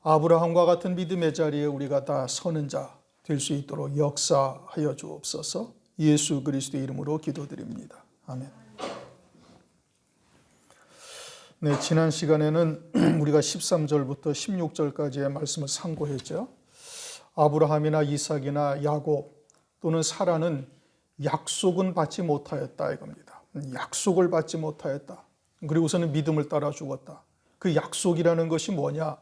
아브라함과 같은 믿음의 자리에 우리가 다 서는 자 될 수 있도록 역사하여 주옵소서. 예수 그리스도의 이름으로 기도드립니다. 아멘. 네, 지난 시간에는 우리가 13절부터 16절까지의 말씀을 상고했죠. 아브라함이나 이삭이나 야곱 또는 사라는 약속은 받지 못하였다 이겁니다. 약속을 받지 못하였다. 그리고서는 믿음을 따라 죽었다. 그 약속이라는 것이 뭐냐?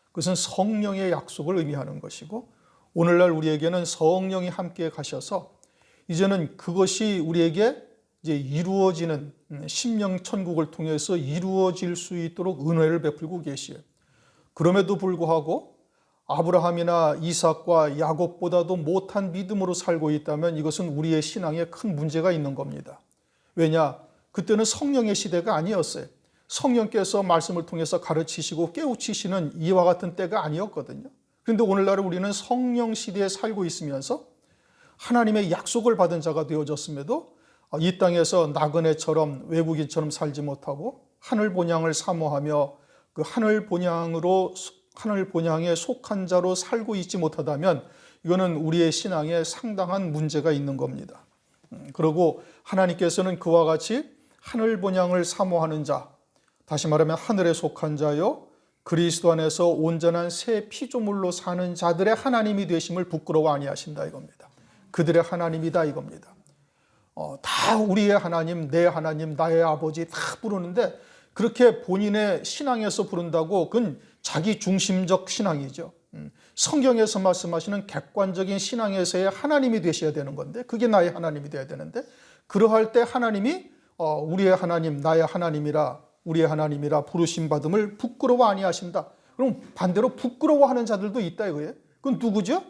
그것은 성령의 약속을 의미하는 것이고, 오늘날 우리에게는 성령이 함께 가셔서 이제는 그것이 우리에게 이제 이루어지는 심령 천국을 통해서 이루어질 수 있도록 은혜를 베풀고 계시요. 그럼에도 불구하고 아브라함이나 이삭과 야곱보다도 못한 믿음으로 살고 있다면 이것은 우리의 신앙에 큰 문제가 있는 겁니다. 왜냐? 그때는 성령의 시대가 아니었어요. 성령께서 말씀을 통해서 가르치시고 깨우치시는 이와 같은 때가 아니었거든요. 그런데 오늘날 우리는 성령 시대에 살고 있으면서 하나님의 약속을 받은 자가 되어졌음에도 이 땅에서 나그네처럼 외국인처럼 살지 못하고 하늘 본향을 사모하며 그 하늘 본향에 속한 자로 살고 있지 못하다면 이거는 우리의 신앙에 상당한 문제가 있는 겁니다. 그리고 하나님께서는 그와 같이 하늘 본향을 사모하는 자, 다시 말하면 하늘에 속한 자요 그리스도 안에서 온전한 새 피조물로 사는 자들의 하나님이 되심을 부끄러워 아니하신다 이겁니다. 그들의 하나님이다 이겁니다. 다 우리의 하나님, 내 하나님, 나의 아버지 다 부르는데 그렇게 본인의 신앙에서 부른다고 그건 자기 중심적 신앙이죠. 성경에서 말씀하시는 객관적인 신앙에서의 하나님이 되셔야 되는 건데 그게 나의 하나님이 되어야 되는데 그러할 때 하나님이 우리의 하나님, 나의 하나님이라 우리의 하나님이라 부르심 받음을 부끄러워 아니하신다. 그럼 반대로 부끄러워하는 자들도 있다 이거예요. 그건 누구죠?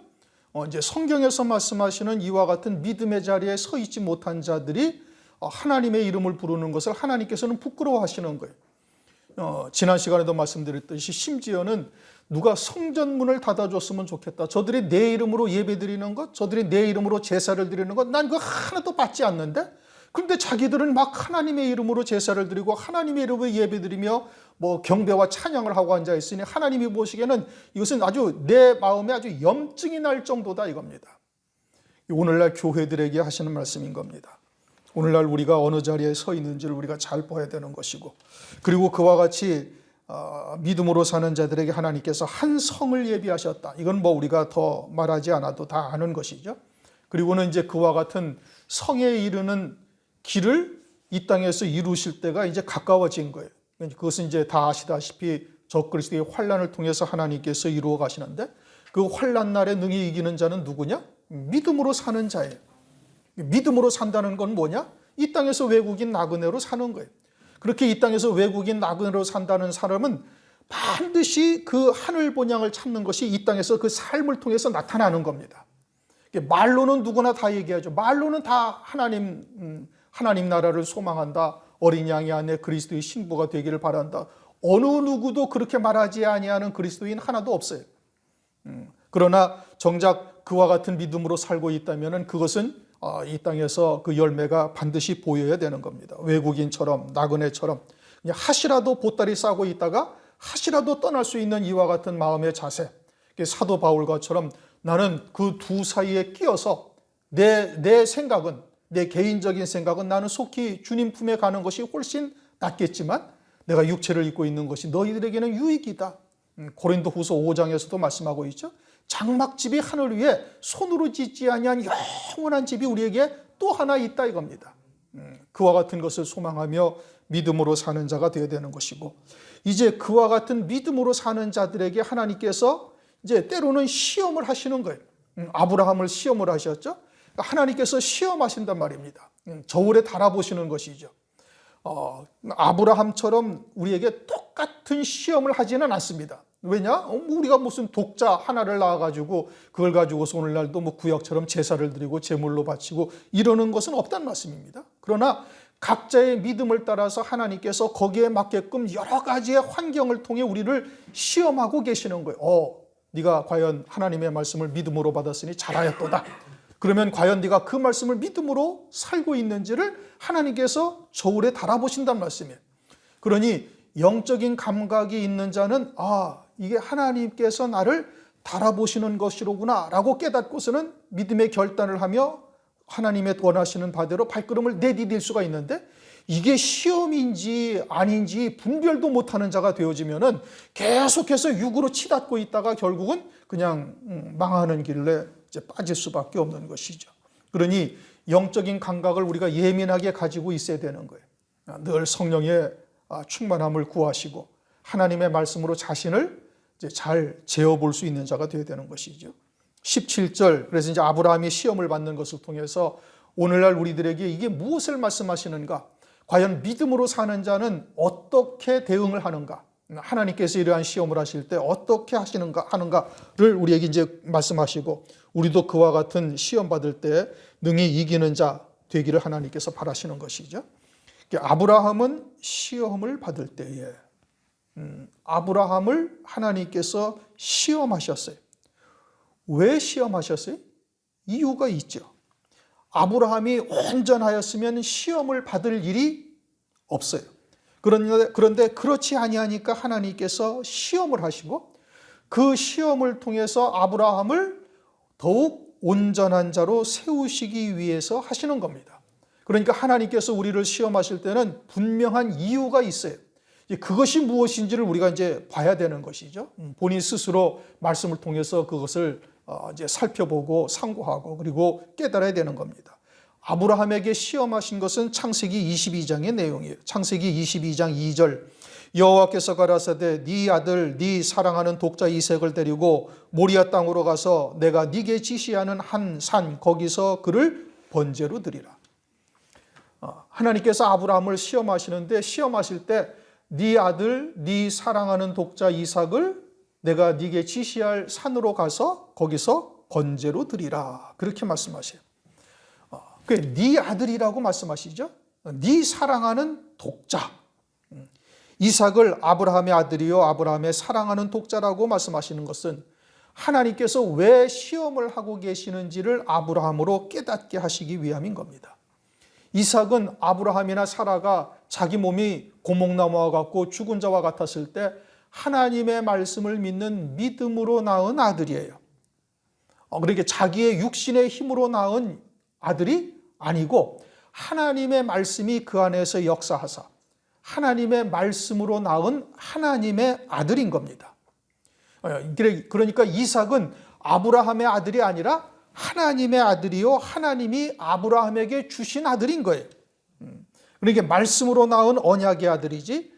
이제 성경에서 말씀하시는 이와 같은 믿음의 자리에 서 있지 못한 자들이 하나님의 이름을 부르는 것을 하나님께서는 부끄러워하시는 거예요. 지난 시간에도 말씀드렸듯이 심지어는 누가 성전문을 닫아줬으면 좋겠다. 저들이 내 이름으로 예배드리는 것, 저들이 내 이름으로 제사를 드리는 것, 난 그거 하나도 받지 않는데 그런데 자기들은 막 하나님의 이름으로 제사를 드리고 하나님의 이름으로 예배드리며 뭐 경배와 찬양을 하고 앉아 있으니 하나님이 보시기에는 이것은 아주 내 마음에 아주 염증이 날 정도다 이겁니다. 오늘날 교회들에게 하시는 말씀인 겁니다. 오늘날 우리가 어느 자리에 서 있는지를 우리가 잘 봐야 되는 것이고, 그리고 그와 같이 믿음으로 사는 자들에게 하나님께서 한 성을 예비하셨다. 이건 뭐 우리가 더 말하지 않아도 다 아는 것이죠. 그리고는 이제 그와 같은 성에 이르는 길을 이 땅에서 이루실 때가 이제 가까워진 거예요. 그것은 이제 다 아시다시피 적그리스도의 환난을 통해서 하나님께서 이루어 가시는데 그 환난 날에 능히 이기는 자는 누구냐? 믿음으로 사는 자예요. 믿음으로 산다는 건 뭐냐? 이 땅에서 외국인 나그네로 사는 거예요. 그렇게 이 땅에서 외국인 나그네로 산다는 사람은 반드시 그 하늘 본향을 찾는 것이 이 땅에서 그 삶을 통해서 나타나는 겁니다. 말로는 누구나 다 얘기하죠. 말로는 다 하나님 나라를 소망한다. 어린 양의 안에 그리스도의 신부가 되기를 바란다. 어느 누구도 그렇게 말하지 아니하는 그리스도인 하나도 없어요. 그러나 정작 그와 같은 믿음으로 살고 있다면 그것은 이 땅에서 그 열매가 반드시 보여야 되는 겁니다. 외국인처럼 나그네처럼 그냥 하시라도 보따리 싸고 있다가 하시라도 떠날 수 있는 이와 같은 마음의 자세. 사도 바울과처럼 나는 그 두 사이에 끼어서 내 생각은 내 개인적인 생각은 나는 속히 주님 품에 가는 것이 훨씬 낫겠지만 내가 육체를 입고 있는 것이 너희들에게는 유익이다. 고린도후서 5장에서도 말씀하고 있죠. 장막집이 하늘 위에 손으로 짓지 아니한 영원한 집이 우리에게 또 하나 있다 이겁니다. 그와 같은 것을 소망하며 믿음으로 사는 자가 되어야 되는 것이고, 이제 그와 같은 믿음으로 사는 자들에게 하나님께서 이제 때로는 시험을 하시는 거예요. 아브라함을 시험을 하셨죠. 하나님께서 시험하신단 말입니다. 저울에 달아보시는 것이죠. 아브라함처럼 우리에게 똑같은 시험을 하지는 않습니다. 왜냐? 우리가 무슨 독자 하나를 낳아가지고 그걸 가지고서 오늘날도 뭐 구약처럼 제사를 드리고 제물로 바치고 이러는 것은 없다는 말씀입니다. 그러나 각자의 믿음을 따라서 하나님께서 거기에 맞게끔 여러 가지의 환경을 통해 우리를 시험하고 계시는 거예요. 네가 과연 하나님의 말씀을 믿음으로 받았으니 잘하였도다. 그러면 과연 네가 그 말씀을 믿음으로 살고 있는지를 하나님께서 저울에 달아보신단 말씀이에요. 그러니 영적인 감각이 있는 자는 이게 하나님께서 나를 달아보시는 것이로구나 라고 깨닫고서는 믿음의 결단을 하며 하나님의 원하시는 바대로 발걸음을 내디딜 수가 있는데, 이게 시험인지 아닌지 분별도 못하는 자가 되어지면은 계속해서 육으로 치닫고 있다가 결국은 그냥 망하는 길에 이제 빠질 수밖에 없는 것이죠. 그러니 영적인 감각을 우리가 예민하게 가지고 있어야 되는 거예요. 늘 성령의 충만함을 구하시고 하나님의 말씀으로 자신을 이제 잘 재어볼 수 있는 자가 되어야 되는 것이죠. 17절, 그래서 이제 아브라함이 시험을 받는 것을 통해서 오늘날 우리들에게 이게 무엇을 말씀하시는가? 과연 믿음으로 사는 자는 어떻게 대응을 하는가? 하나님께서 이러한 시험을 하실 때 어떻게 하는가를 우리에게 이제 말씀하시고, 우리도 그와 같은 시험 받을 때 능히 이기는 자 되기를 하나님께서 바라시는 것이죠. 아브라함은 시험을 받을 때에 아브라함을 하나님께서 시험하셨어요. 왜 시험하셨어요? 이유가 있죠. 아브라함이 온전하였으면 시험을 받을 일이 없어요. 그런데 그렇지 아니하니까 하나님께서 시험을 하시고, 그 시험을 통해서 아브라함을 더욱 온전한 자로 세우시기 위해서 하시는 겁니다. 그러니까 하나님께서 우리를 시험하실 때는 분명한 이유가 있어요. 그것이 무엇인지를 우리가 이제 봐야 되는 것이죠. 본인 스스로 말씀을 통해서 그것을 이제 살펴보고 상고하고 그리고 깨달아야 되는 겁니다. 아브라함에게 시험하신 것은 창세기 22장의 내용이에요. 창세기 22장 2절, 여호와께서 가라사대 네 아들 네 사랑하는 독자 이삭을 데리고 모리아 땅으로 가서 내가 네게 지시하는 한 산 거기서 그를 번제로 드리라. 하나님께서 아브라함을 시험하시는데, 시험하실 때 네 아들 네 사랑하는 독자 이삭을 내가 네게 지시할 산으로 가서 거기서 번제로 드리라, 그렇게 말씀하셔요. 네 아들이라고 말씀하시죠. 네 사랑하는 독자 이삭을 아브라함의 아들이요 아브라함의 사랑하는 독자라고 말씀하시는 것은 하나님께서 왜 시험을 하고 계시는지를 아브라함으로 깨닫게 하시기 위함인 겁니다. 이삭은 아브라함이나 사라가 자기 몸이 고목나무와 같고 죽은 자와 같았을 때 하나님의 말씀을 믿는 믿음으로 낳은 아들이에요. 그러니까 자기의 육신의 힘으로 낳은 아들이 아니고 하나님의 말씀이 그 안에서 역사하사 하나님의 말씀으로 낳은 하나님의 아들인 겁니다. 그러니까 이삭은 아브라함의 아들이 아니라 하나님의 아들이요 하나님이 아브라함에게 주신 아들인 거예요. 그러니까 말씀으로 낳은 언약의 아들이지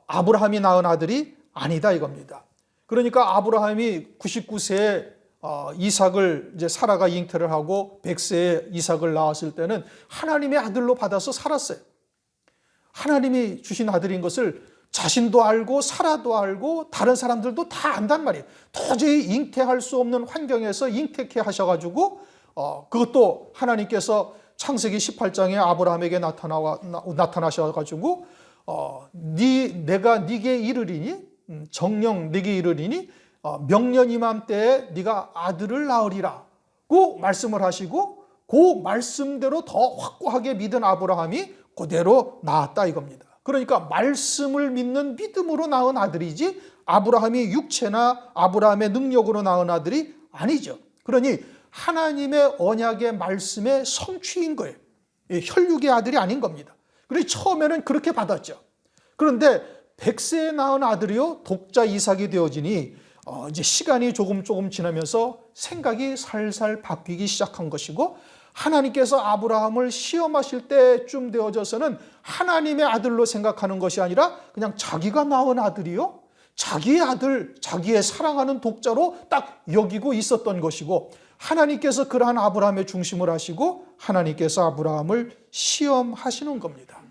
아브라함이 낳은 아들이 아니다 이겁니다. 그러니까 아브라함이 99세에 이삭을 이제 사라가 잉태를 하고 100세에 이삭을 낳았을 때는 하나님의 아들로 받아서 살았어요. 하나님이 주신 아들인 것을 자신도 알고 사라도 알고 다른 사람들도 다 안단 말이에요. 도저히 잉태할 수 없는 환경에서 잉태케 하셔가지고 그것도 하나님께서 창세기 18장에 아브라함에게 나타나셔가지고 내가 네게 이르리니 정령 네게 이르리니 명년 이맘때에 네가 아들을 낳으리라고 말씀을 하시고, 그 말씀대로 더 확고하게 믿은 아브라함이 그대로 낳았다 이겁니다. 그러니까 말씀을 믿는 믿음으로 낳은 아들이지 아브라함이 육체나 아브라함의 능력으로 낳은 아들이 아니죠. 그러니 하나님의 언약의 말씀의 성취인 거예요. 혈육의 아들이 아닌 겁니다. 그래서 처음에는 그렇게 받았죠. 그런데 100세에 낳은 아들이요 독자 이삭이 되어지니 이제 시간이 조금 지나면서 생각이 살살 바뀌기 시작한 것이고, 하나님께서 아브라함을 시험하실 때쯤 되어져서는 하나님의 아들로 생각하는 것이 아니라 그냥 자기가 낳은 아들이요 자기의 아들, 자기의 사랑하는 독자로 딱 여기고 있었던 것이고, 하나님께서 그러한 아브라함의 중심을 하시고 하나님께서 아브라함을 시험하시는 겁니다.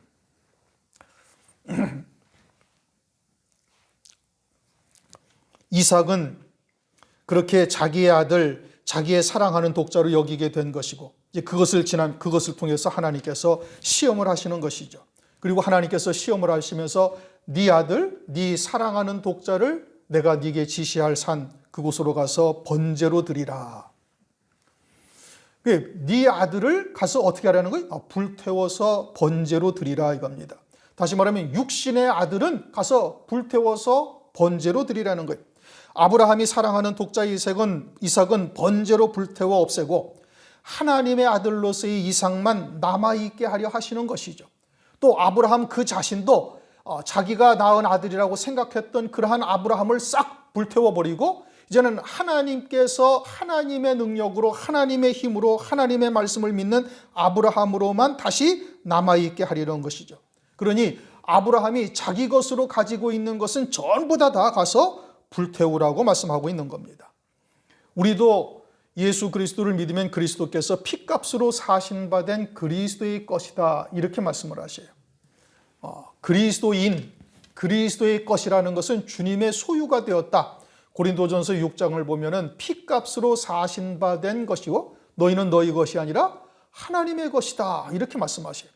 이삭은 그렇게 자기의 아들, 자기의 사랑하는 독자로 여기게 된 것이고, 이제 그것을 통해서 하나님께서 시험을 하시는 것이죠. 그리고 하나님께서 시험을 하시면서 네 아들, 네 사랑하는 독자를 내가 네게 지시할 산 그곳으로 가서 번제로 드리라. 네 아들을 가서 어떻게 하라는 거예요? 불태워서 번제로 드리라 이겁니다. 다시 말하면 육신의 아들은 가서 불태워서 번제로 드리라는 거예요. 아브라함이 사랑하는 독자 이삭은 번제로 불태워 없애고 하나님의 아들로서의 이삭만 남아있게 하려 하시는 것이죠. 또 아브라함 그 자신도 자기가 낳은 아들이라고 생각했던 그러한 아브라함을 싹 불태워버리고 이제는 하나님께서 하나님의 능력으로 하나님의 힘으로 하나님의 말씀을 믿는 아브라함으로만 다시 남아있게 하려는 것이죠. 그러니 아브라함이 자기 것으로 가지고 있는 것은 전부 다 가서 불태우라고 말씀하고 있는 겁니다. 우리도 예수 그리스도를 믿으면 그리스도께서 피값으로 사신 바 된 그리스도의 것이다 이렇게 말씀을 하셔요. 그리스도의 것이라는 것은 주님의 소유가 되었다. 고린도전서 6장을 보면은 피값으로 사신 바 된 것이요 너희는 너희 것이 아니라 하나님의 것이다 이렇게 말씀하셔요.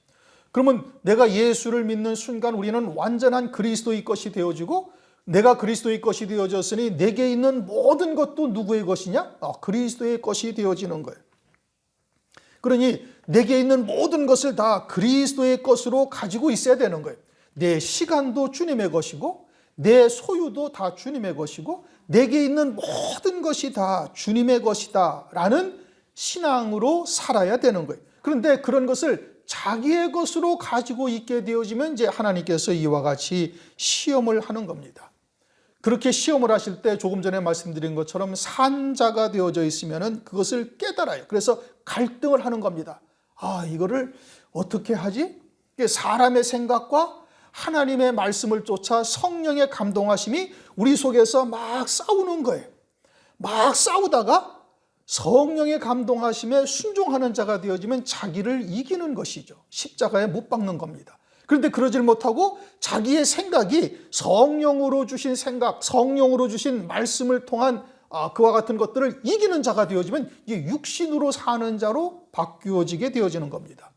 그러면 내가 예수를 믿는 순간 우리는 완전한 그리스도의 것이 되어지고 내가 그리스도의 것이 되어졌으니 내게 있는 모든 것도 누구의 것이냐? 그리스도의 것이 되어지는 거예요. 그러니 내게 있는 모든 것을 다 그리스도의 것으로 가지고 있어야 되는 거예요. 내 시간도 주님의 것이고 내 소유도 다 주님의 것이고 내게 있는 모든 것이 다 주님의 것이다 라는 신앙으로 살아야 되는 거예요. 그런데 그런 것을 자기의 것으로 가지고 있게 되어지면 이제 하나님께서 이와 같이 시험을 하는 겁니다. 그렇게 시험을 하실 때 조금 전에 말씀드린 것처럼 산자가 되어져 있으면 그것을 깨달아요. 그래서 갈등을 하는 겁니다. 이거를 어떻게 하지? 사람의 생각과 하나님의 말씀을 쫓아 성령의 감동하심이 우리 속에서 막 싸우는 거예요. 막 싸우다가 성령의 감동하심에 순종하는 자가 되어지면 자기를 이기는 것이죠. 십자가에 못 박는 겁니다. 그런데 그러질 못하고 자기의 생각이 성령으로 주신 생각, 성령으로 주신 말씀을 통한 그와 같은 것들을 이기는 자가 되어지면 이게 육신으로 사는 자로 바뀌어지게 되어지는 겁니다.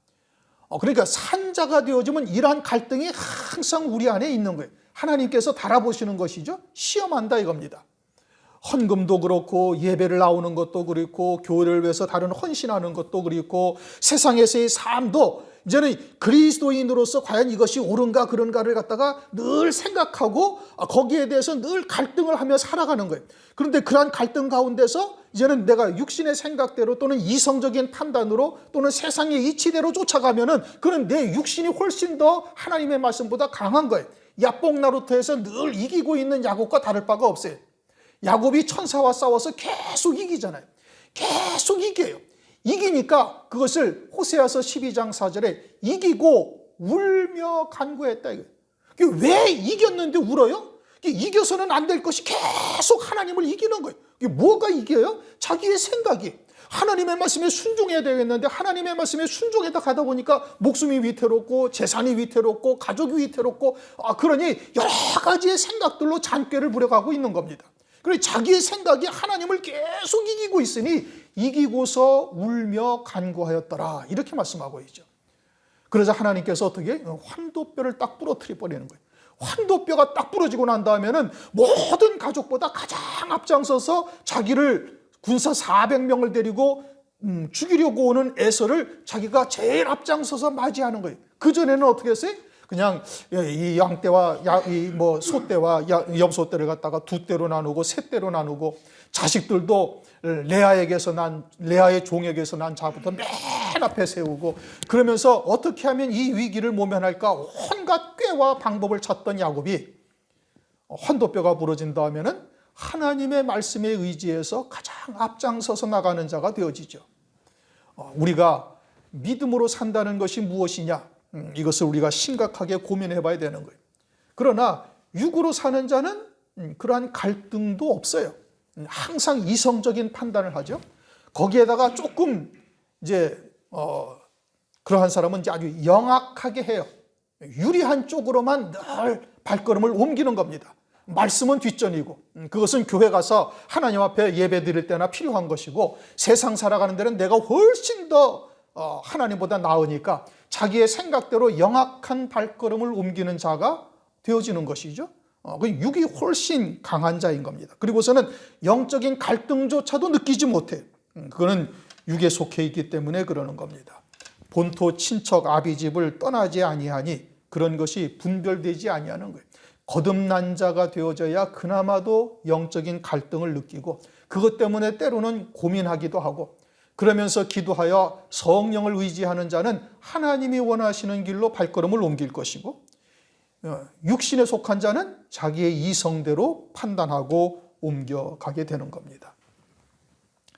그러니까 산자가 되어지면 이러한 갈등이 항상 우리 안에 있는 거예요. 하나님께서 달아보시는 것이죠. 시험한다 이겁니다. 헌금도 그렇고 예배를 나오는 것도 그렇고 교회를 위해서 다른 헌신하는 것도 그렇고 세상에서의 삶도 이제는 그리스도인으로서 과연 이것이 옳은가 그런가를 갖다가 늘 생각하고 거기에 대해서 늘 갈등을 하며 살아가는 거예요. 그런데 그러한 갈등 가운데서 이제는 내가 육신의 생각대로 또는 이성적인 판단으로 또는 세상의 이치대로 쫓아가면은 그는 내 육신이 훨씬 더 하나님의 말씀보다 강한 거예요. 야복나루터에서 늘 이기고 있는 야곱과 다를 바가 없어요. 야곱이 천사와 싸워서 계속 이기잖아요. 계속 이겨요. 이기니까 그것을 호세아서 12장 4절에 이기고 울며 간구했다. 왜 이겼는데 울어요? 이겨서는 안 될 것이 계속 하나님을 이기는 거예요. 뭐가 이겨요? 자기의 생각이. 하나님의 말씀에 순종해야 되겠는데 하나님의 말씀에 순종하다 가다 보니까 목숨이 위태롭고 재산이 위태롭고 가족이 위태롭고 그러니 여러 가지의 생각들로 잔꾀를 부려가고 있는 겁니다. 그래서 자기의 생각이 하나님을 계속 이기고 있으니 이기고서 울며 간구하였더라 이렇게 말씀하고 있죠. 그래서 하나님께서 어떻게 환도뼈를 딱 부러뜨려 버리는 거예요. 환도뼈가 딱 부러지고 난 다음에는 모든 가족보다 가장 앞장서서 자기를 군사 400명을 데리고 죽이려고 오는 에서를 자기가 제일 앞장서서 맞이하는 거예요. 그전에는 어떻게 했어요? 그냥 이 양떼와 소떼와 염소떼를 갖다가 두 떼로 나누고 세 떼로 나누고 자식들도 레아의 종에게서 난 자부터 맨 앞에 세우고 그러면서 어떻게 하면 이 위기를 모면할까 온갖 꾀와 방법을 찾던 야곱이 환도뼈가 부러진다 하면은 하나님의 말씀에 의지해서 가장 앞장서서 나가는 자가 되어지죠. 우리가 믿음으로 산다는 것이 무엇이냐? 이것을 우리가 심각하게 고민해 봐야 되는 거예요. 그러나 육으로 사는 자는 그러한 갈등도 없어요. 항상 이성적인 판단을 하죠. 거기에다가 조금 이제 그러한 사람은 이제 아주 영악하게 해요. 유리한 쪽으로만 늘 발걸음을 옮기는 겁니다. 말씀은 뒷전이고 그것은 교회 가서 하나님 앞에 예배 드릴 때나 필요한 것이고 세상 살아가는 데는 내가 훨씬 더 하나님보다 나으니까 자기의 생각대로 영악한 발걸음을 옮기는 자가 되어지는 것이죠. 육이 훨씬 강한 자인 겁니다. 그리고서는 영적인 갈등조차도 느끼지 못해요. 그거는 육에 속해 있기 때문에 그러는 겁니다. 본토 친척 아비집을 떠나지 아니하니 그런 것이 분별되지 아니하는 거예요. 거듭난 자가 되어져야 그나마도 영적인 갈등을 느끼고 그것 때문에 때로는 고민하기도 하고 그러면서 기도하여 성령을 의지하는 자는 하나님이 원하시는 길로 발걸음을 옮길 것이고 육신에 속한 자는 자기의 이성대로 판단하고 옮겨가게 되는 겁니다.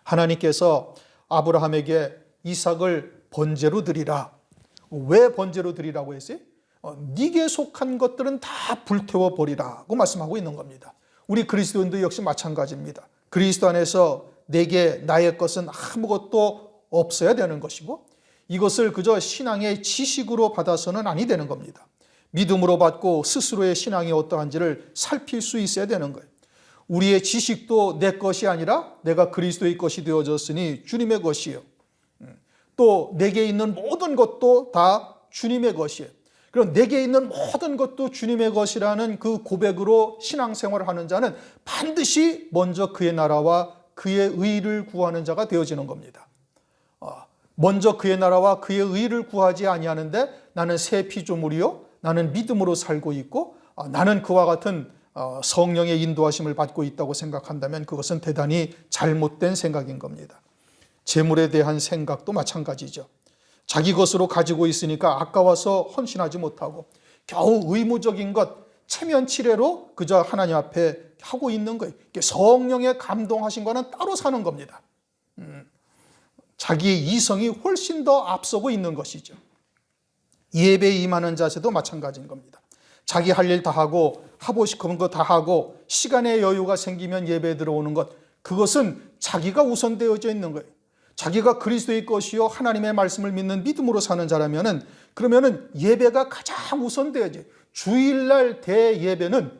하나님께서 아브라함에게 이삭을 번제로 드리라. 왜 번제로 드리라고 했어요? 네게 속한 것들은 다 불태워 버리라고 말씀하고 있는 겁니다. 우리 그리스도인도 역시 마찬가지입니다. 그리스도 안에서 내게 나의 것은 아무것도 없어야 되는 것이고 이것을 그저 신앙의 지식으로 받아서는 아니 되는 겁니다. 믿음으로 받고 스스로의 신앙이 어떠한지를 살필 수 있어야 되는 거예요. 우리의 지식도 내 것이 아니라 내가 그리스도의 것이 되어졌으니 주님의 것이에요. 또 내게 있는 모든 것도 다 주님의 것이에요. 그럼 내게 있는 모든 것도 주님의 것이라는 그 고백으로 신앙생활을 하는 자는 반드시 먼저 그의 나라와 그의 의를 구하는 자가 되어지는 겁니다. 먼저 그의 나라와 그의 의를 구하지 아니하는데 나는 새 피조물이요 나는 믿음으로 살고 있고 나는 그와 같은 성령의 인도하심을 받고 있다고 생각한다면 그것은 대단히 잘못된 생각인 겁니다. 재물에 대한 생각도 마찬가지죠. 자기 것으로 가지고 있으니까 아까워서 헌신하지 못하고 겨우 의무적인 것 체면치레로 그저 하나님 앞에 하고 있는 거예요. 성령의 감동하신 거는 따로 사는 겁니다. 자기의 이성이 훨씬 더 앞서고 있는 것이죠. 예배에 임하는 자세도 마찬가지인 겁니다. 자기 할 일 다 하고 하고 싶은 거 다 하고 시간의 여유가 생기면 예배에 들어오는 것 그것은 자기가 우선되어져 있는 거예요. 자기가 그리스도의 것이요 하나님의 말씀을 믿는 믿음으로 사는 자라면은 그러면은 예배가 가장 우선되어져요. 주일날 대예배는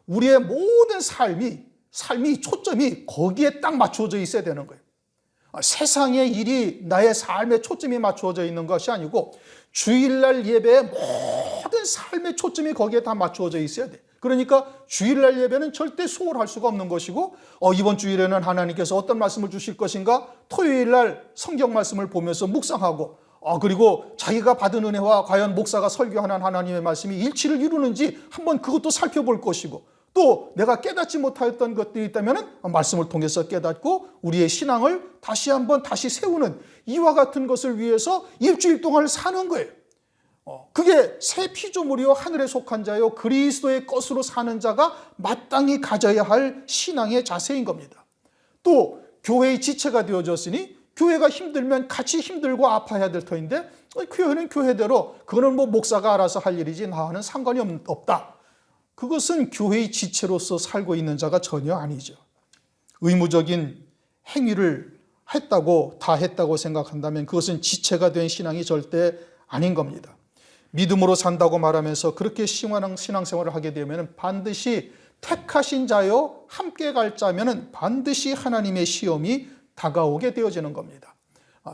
우리의 모든 삶이 초점이 거기에 딱 맞춰져 있어야 되는 거예요. 세상의 일이 나의 삶에 초점이 맞춰져 있는 것이 아니고 주일날 예배의 모든 삶의 초점이 거기에 다 맞춰져 있어야 돼. 그러니까 주일날 예배는 절대 소홀할 수가 없는 것이고 이번 주일에는 하나님께서 어떤 말씀을 주실 것인가 토요일날 성경 말씀을 보면서 묵상하고 그리고 자기가 받은 은혜와 과연 목사가 설교하는 하나님의 말씀이 일치를 이루는지 한번 그것도 살펴볼 것이고 또 내가 깨닫지 못하였던 것들이 있다면 말씀을 통해서 깨닫고 우리의 신앙을 다시 한번 다시 세우는 이와 같은 것을 위해서 일주일 동안 사는 거예요. 그게 새 피조물이요 하늘에 속한 자요 그리스도의 것으로 사는 자가 마땅히 가져야 할 신앙의 자세인 겁니다. 또 교회의 지체가 되어졌으니 교회가 힘들면 같이 힘들고 아파야 될 터인데 교회는 교회대로 그거는 뭐 목사가 알아서 할 일이지 나와는 상관이 없다. 그것은 교회의 지체로서 살고 있는 자가 전혀 아니죠. 의무적인 행위를 다 했다고 생각한다면 그것은 지체가 된 신앙이 절대 아닌 겁니다. 믿음으로 산다고 말하면서 그렇게 신앙생활을 하게 되면 반드시 택하신 자요 함께 갈 자면은 반드시 하나님의 시험이 다가오게 되어지는 겁니다.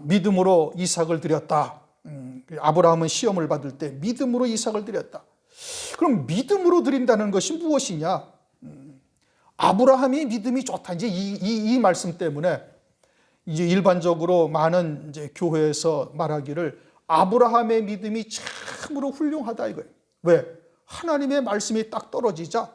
믿음으로 이삭을 드렸다. 아브라함은 시험을 받을 때 믿음으로 이삭을 드렸다. 그럼 믿음으로 드린다는 것이 무엇이냐? 아브라함이 믿음이 좋다. 이제 이 말씀 때문에 이제 일반적으로 많은 이제 교회에서 말하기를 아브라함의 믿음이 참으로 훌륭하다 이거예요. 왜? 하나님의 말씀이 딱 떨어지자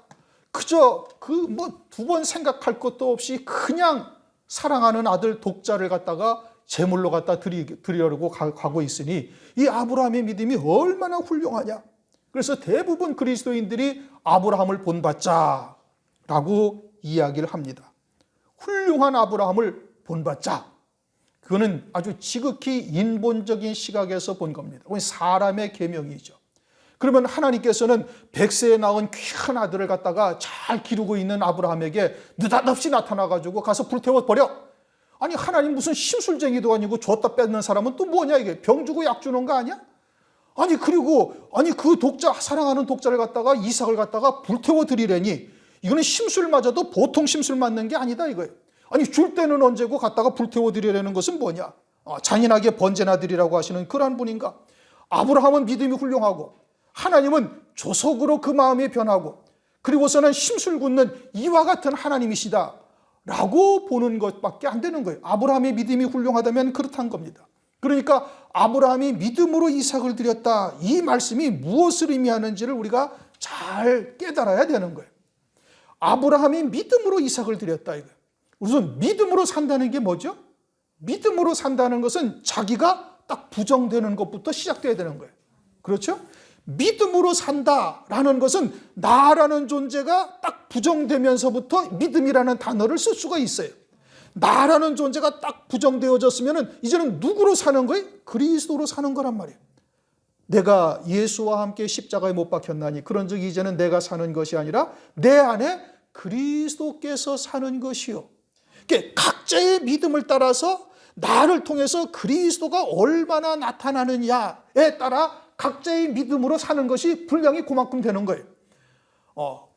그저 두 번 생각할 것도 없이 그냥 사랑하는 아들 독자를 갖다가 제물로 갖다 드리려고 가고 있으니 이 아브라함의 믿음이 얼마나 훌륭하냐. 그래서 대부분 그리스도인들이 아브라함을 본받자라고 이야기를 합니다. 훌륭한 아브라함을 본받자. 그거는 아주 지극히 인본적인 시각에서 본 겁니다. 사람의 계명이죠. 그러면 하나님께서는 100세에 낳은 귀한 아들을 갖다가 잘 기르고 있는 아브라함에게 느닷없이 나타나가지고 가서 불태워버려. 아니 하나님 무슨 심술쟁이도 아니고 줬다 뺏는 사람은 또 뭐냐 이게 병 주고 약 주는 거 아니야? 아니 그 독자 사랑하는 독자를 갖다가 이삭을 갖다가 불태워 드리려니 이거는 심술 맞아도 보통 심술 맞는 게 아니다 이거예요. 아니 줄 때는 언제고 갖다가 불태워 드리려는 것은 뭐냐? 잔인하게 번제나 드리라고 하시는 그러한 분인가? 아브라함은 믿음이 훌륭하고 하나님은 조속으로 그 마음이 변하고 그리고서는 심술 굳는 이와 같은 하나님이시다 라고 보는 것밖에 안 되는 거예요. 아브라함의 믿음이 훌륭하다면 그렇다는 겁니다. 그러니까 아브라함이 믿음으로 이삭을 드렸다. 이 말씀이 무엇을 의미하는지를 우리가 잘 깨달아야 되는 거예요. 아브라함이 믿음으로 이삭을 드렸다 이거예요. 우선 믿음으로 산다는 게 뭐죠? 믿음으로 산다는 것은 자기가 딱 부정되는 것부터 시작돼야 되는 거예요. 그렇죠? 믿음으로 산다라는 것은 나라는 존재가 딱 부정되면서부터 믿음이라는 단어를 쓸 수가 있어요. 나라는 존재가 딱 부정되어졌으면 이제는 누구로 사는 거예요? 그리스도로 사는 거란 말이에요. 내가 예수와 함께 십자가에 못 박혔나니 그런즉 이제는 내가 사는 것이 아니라 내 안에 그리스도께서 사는 것이요. 각자의 믿음을 따라서 나를 통해서 그리스도가 얼마나 나타나느냐에 따라 각자의 믿음으로 사는 것이 분량이 그만큼 되는 거예요.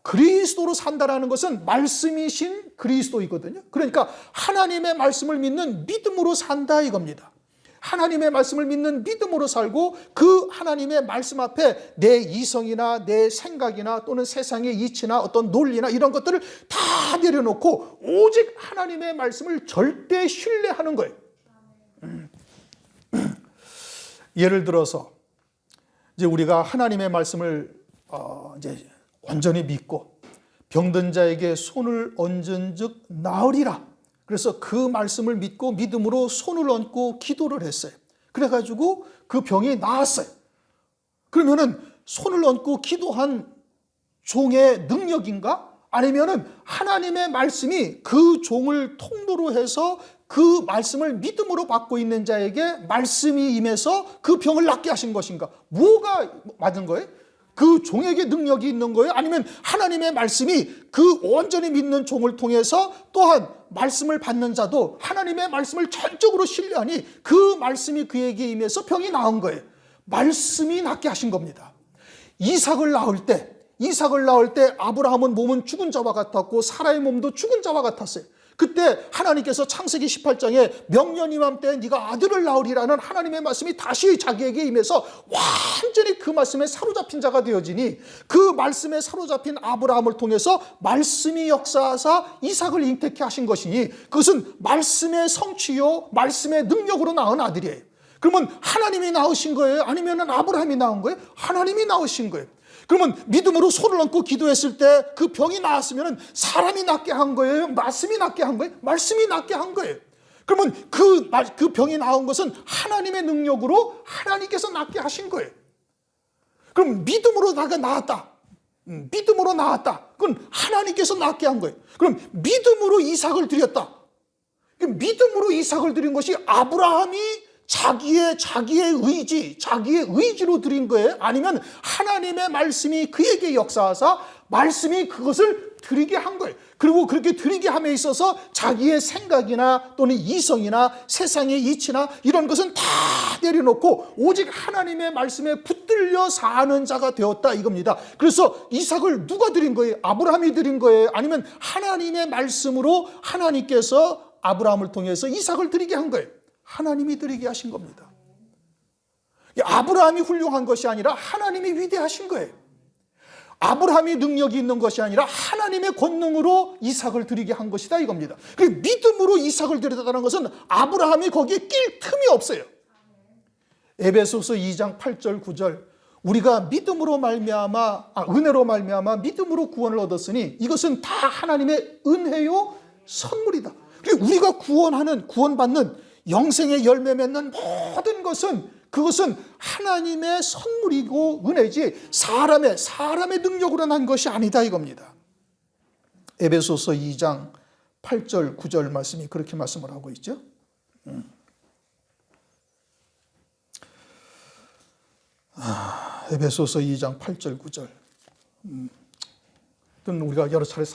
그리스도로 산다라는 것은 말씀이신 그리스도이거든요. 그러니까 하나님의 말씀을 믿는 믿음으로 산다 이겁니다. 하나님의 말씀을 믿는 믿음으로 살고 그 하나님의 말씀 앞에 내 이성이나 내 생각이나 또는 세상의 이치나 어떤 논리나 이런 것들을 다 내려놓고 오직 하나님의 말씀을 절대 신뢰하는 거예요. 예를 들어서 이제 우리가 하나님의 말씀을 이제 온전히 믿고 병든 자에게 손을 얹은즉 나으리라. 그래서 그 말씀을 믿고 믿음으로 손을 얹고 기도를 했어요. 그래가지고 그 병이 나았어요. 그러면은 손을 얹고 기도한 종의 능력인가? 아니면은 하나님의 말씀이 그 종을 통로로 해서 그 말씀을 믿음으로 받고 있는 자에게 말씀이 임해서 그 병을 낫게 하신 것인가? 뭐가 맞은 거예요? 그 종에게 능력이 있는 거예요? 아니면 하나님의 말씀이 그 온전히 믿는 종을 통해서 또한 말씀을 받는 자도 하나님의 말씀을 전적으로 신뢰하니 그 말씀이 그에게 임해서 병이 나은 거예요. 말씀이 낫게 하신 겁니다. 이삭을 낳을 때 아브라함은 몸은 죽은 자와 같았고 사라의 몸도 죽은 자와 같았어요. 그때 하나님께서 창세기 18장에 명년 이맘때 네가 아들을 낳으리라는 하나님의 말씀이 다시 자기에게 임해서 완전히 그 말씀에 사로잡힌 자가 되어지니 그 말씀에 사로잡힌 아브라함을 통해서 말씀이 역사하사 이삭을 잉태케 하신 것이니 그것은 말씀의 성취요 말씀의 능력으로 낳은 아들이에요. 그러면 하나님이 낳으신 거예요? 아니면 아브라함이 낳은 거예요? 하나님이 낳으신 거예요. 그러면 믿음으로 손을 얹고 기도했을 때 그 병이 나았으면 사람이 낫게 한 거예요? 말씀이 낫게 한 거예요? 말씀이 낫게 한 거예요. 그러면 그 병이 나은 것은 하나님의 능력으로 하나님께서 낫게 하신 거예요. 그럼 믿음으로 나가 나았다. 믿음으로 나았다. 그건 하나님께서 낫게 한 거예요. 그럼 믿음으로 이삭을 드렸다. 믿음으로 이삭을 드린 것이 아브라함이 자기의 의지로 드린 거예요? 아니면 하나님의 말씀이 그에게 역사하사 말씀이 그것을 드리게 한 거예요. 그리고 그렇게 드리게 함에 있어서 자기의 생각이나 또는 이성이나 세상의 이치나 이런 것은 다 내려놓고 오직 하나님의 말씀에 붙들려 사는 자가 되었다 이겁니다. 그래서 이삭을 누가 드린 거예요? 아브라함이 드린 거예요? 아니면 하나님의 말씀으로 하나님께서 아브라함을 통해서 이삭을 드리게 한 거예요? 하나님이 드리게 하신 겁니다. 아브라함이 훌륭한 것이 아니라 하나님이 위대하신 거예요. 아브라함이 능력이 있는 것이 아니라 하나님의 권능으로 이삭을 드리게 한 것이다 이겁니다. 믿음으로 이삭을 드렸다는 것은 아브라함이 거기에 낄 틈이 없어요. 에베소서 2장 8절 9절 우리가 믿음으로 말미암아 은혜로 말미암아 믿음으로 구원을 얻었으니 이것은 다 하나님의 은혜요 선물이다. 우리가 구원받는 영생의 열매 맺는 모든 것은 그것은 하나님의 선물이고 은혜지 사람의 능력으로 난 것이 아니다 이겁니다. 에베소서 2장 8절 9절 말씀이 그렇게 말씀을 하고 있죠. 에베소서 2장 8절 9절 우리가 여러 차례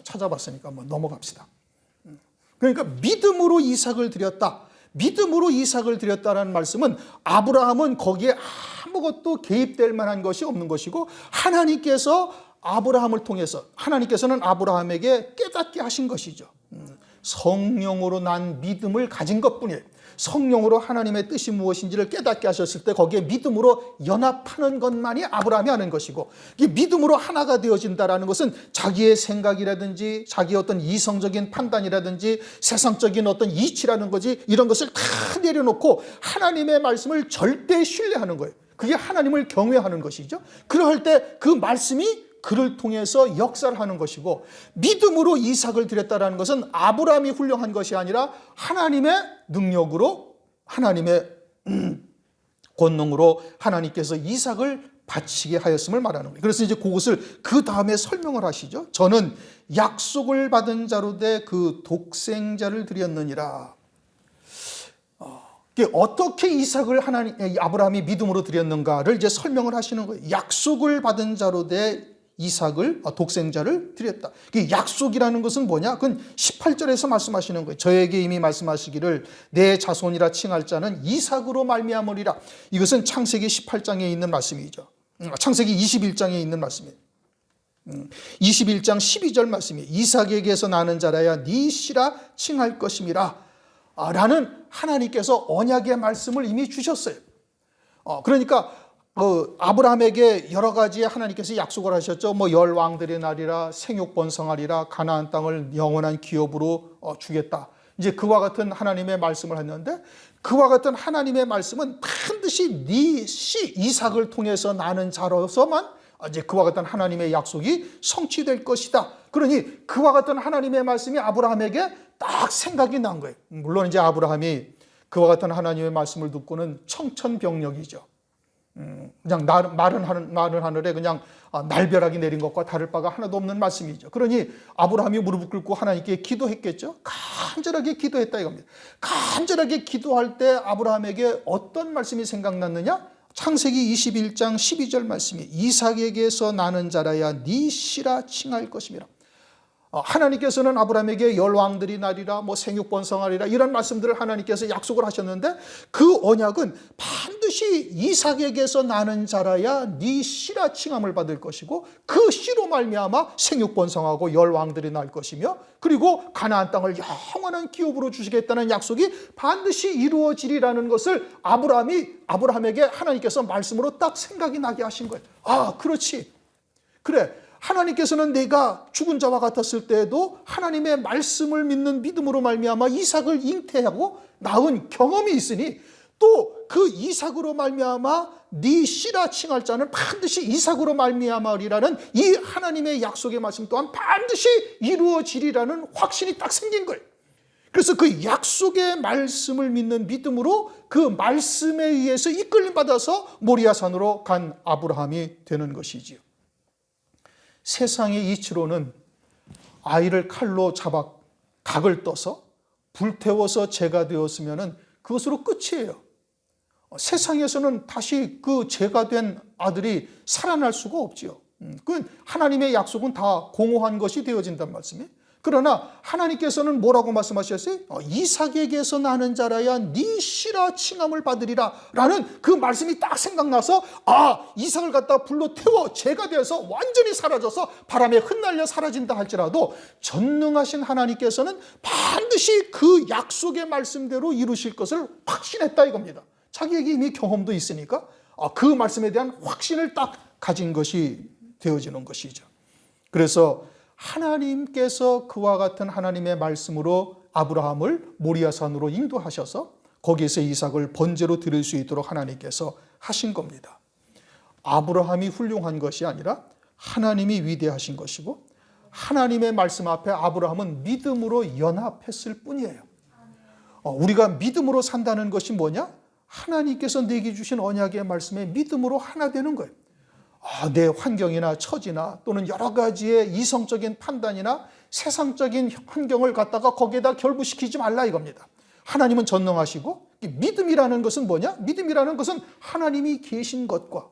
찾아봤으니까 한번 넘어갑시다. 그러니까 믿음으로 이삭을 드렸다. 믿음으로 이삭을 드렸다는 말씀은 아브라함은 거기에 아무것도 개입될 만한 것이 없는 것이고 하나님께서 아브라함을 통해서 하나님께서는 아브라함에게 깨닫게 하신 것이죠. 성령으로 난 믿음을 가진 것뿐이에요. 성령으로 하나님의 뜻이 무엇인지를 깨닫게 하셨을 때 거기에 믿음으로 연합하는 것만이 아브라함이 하는 것이고, 이 믿음으로 하나가 되어진다라는 것은 자기의 생각이라든지 자기의 어떤 이성적인 판단이라든지 세상적인 어떤 이치라는 거지, 이런 것을 다 내려놓고 하나님의 말씀을 절대 신뢰하는 거예요. 그게 하나님을 경외하는 것이죠. 그럴 때 그 말씀이 그를 통해서 역사를 하는 것이고, 믿음으로 이삭을 드렸다는 것은 아브라함이 훌륭한 것이 아니라 하나님의 능력으로, 하나님의 권능으로 하나님께서 이삭을 바치게 하였음을 말하는 거예요. 그래서 이제 그것을 그 다음에 설명을 하시죠. 저는 약속을 받은 자로 돼 그 독생자를 드렸느니라. 어떻게 이삭을 아브라함이 믿음으로 드렸는가를 이제 설명을 하시는 거예요. 약속을 받은 자로 돼 이삭을, 독생자를 드렸다. 약속이라는 것은 뭐냐? 그건 18절에서 말씀하시는 거예요. 저에게 이미 말씀하시기를 내 자손이라 칭할 자는 이삭으로 말미암으리라. 이것은 창세기 18장에 있는 말씀이죠. 창세기 21장에 있는 말씀이에요. 21장 12절 말씀이에요. 이삭에게서 나는 자라야 네 씨라 칭할 것임이라 라는 하나님께서 언약의 말씀을 이미 주셨어요. 그러니까 아브라함에게 여러 가지 하나님께서 약속을 하셨죠. 열 왕들의 날이라, 생육 번성하리라, 가나안 땅을 영원한 기업으로 주겠다. 이제 그와 같은 하나님의 말씀을 했는데, 그와 같은 하나님의 말씀은 반드시 네 씨 이삭을 통해서 나는 자로서만 이제 그와 같은 하나님의 약속이 성취될 것이다. 그러니 그와 같은 하나님의 말씀이 아브라함에게 딱 생각이 난 거예요. 물론 이제 아브라함이 그와 같은 하나님의 말씀을 듣고는 청천벽력이죠. 그냥 마른 하늘에 그냥 날벼락이 내린 것과 다를 바가 하나도 없는 말씀이죠. 그러니 아브라함이 무릎을 꿇고 하나님께 기도했겠죠. 간절하게 기도했다 이겁니다. 간절하게 기도할 때 아브라함에게 어떤 말씀이 생각났느냐? 창세기 21장 12절 말씀이 이삭에게서 나는 자라야 네 씨라 칭할 것임이라. 하나님께서는 아브라함에게 열 왕들이 나리라, 생육 번성하리라, 이런 말씀들을 하나님께서 약속을 하셨는데, 그 언약은 반드시 이삭에게서 나는 자라야 네 씨라 칭함을 받을 것이고, 그 씨로 말미암아 생육 번성하고 열 왕들이 날 것이며, 그리고 가나안 땅을 영원한 기업으로 주시겠다는 약속이 반드시 이루어지리라는 것을 아브라함에게 하나님께서 말씀으로 딱 생각이 나게 하신 거예요. 그렇지. 그래. 하나님께서는 내가 죽은 자와 같았을 때에도 하나님의 말씀을 믿는 믿음으로 말미암아 이삭을 잉태하고 낳은 경험이 있으니, 또 그 이삭으로 말미암아 네 씨라 칭할 자는 반드시 이삭으로 말미암으리라는 이 하나님의 약속의 말씀 또한 반드시 이루어지리라는 확신이 딱 생긴 거예요. 그래서 그 약속의 말씀을 믿는 믿음으로 그 말씀에 의해서 이끌림 받아서 모리아산으로 간 아브라함이 되는 것이지요. 세상의 이치로는 아이를 칼로 잡아 닭을 떠서 불태워서 제가 되었으면 그것으로 끝이에요. 세상에서는 다시 그 제가 된 아들이 살아날 수가 없지요. 그 하나님의 약속은 다 공허한 것이 되어진단 말씀이에요. 그러나 하나님께서는 뭐라고 말씀하셨어요? 이삭에게서 나는 자라야 네 씨라 칭함을 받으리라 라는 그 말씀이 딱 생각나서, 이삭을 갖다 불로 태워 죄가 되어서 완전히 사라져서 바람에 흩날려 사라진다 할지라도 전능하신 하나님께서는 반드시 그 약속의 말씀대로 이루실 것을 확신했다 이겁니다. 자기에게 이미 경험도 있으니까 그 말씀에 대한 확신을 딱 가진 것이 되어지는 것이죠. 그래서 하나님께서 그와 같은 하나님의 말씀으로 아브라함을 모리아산으로 인도하셔서 거기에서 이삭을 번제로 드릴 수 있도록 하나님께서 하신 겁니다. 아브라함이 훌륭한 것이 아니라 하나님이 위대하신 것이고, 하나님의 말씀 앞에 아브라함은 믿음으로 연합했을 뿐이에요. 우리가 믿음으로 산다는 것이 뭐냐? 하나님께서 내게 주신 언약의 말씀에 믿음으로 하나 되는 거예요. 내 환경이나 처지나 또는 여러 가지의 이성적인 판단이나 세상적인 환경을 갖다가 거기에다 결부시키지 말라 이겁니다. 하나님은 전능하시고, 믿음이라는 것은 뭐냐? 믿음이라는 것은 하나님이 계신 것과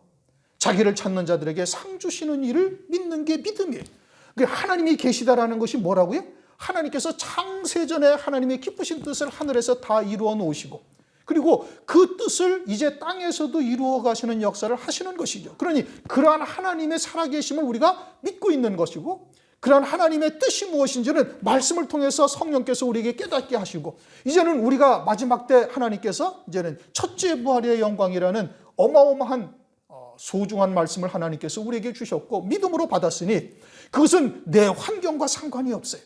자기를 찾는 자들에게 상 주시는 일을 믿는 게 믿음이에요. 하나님이 계시다라는 것이 뭐라고요? 하나님께서 창세전에 하나님의 기쁘신 뜻을 하늘에서 다 이루어 놓으시고, 그리고 그 뜻을 이제 땅에서도 이루어 가시는 역사를 하시는 것이죠. 그러니 그러한 하나님의 살아계심을 우리가 믿고 있는 것이고, 그러한 하나님의 뜻이 무엇인지는 말씀을 통해서 성령께서 우리에게 깨닫게 하시고, 이제는 우리가 마지막 때 하나님께서 이제는 첫째 부활의 영광이라는 어마어마한 소중한 말씀을 하나님께서 우리에게 주셨고 믿음으로 받았으니 그것은 내 환경과 상관이 없어요.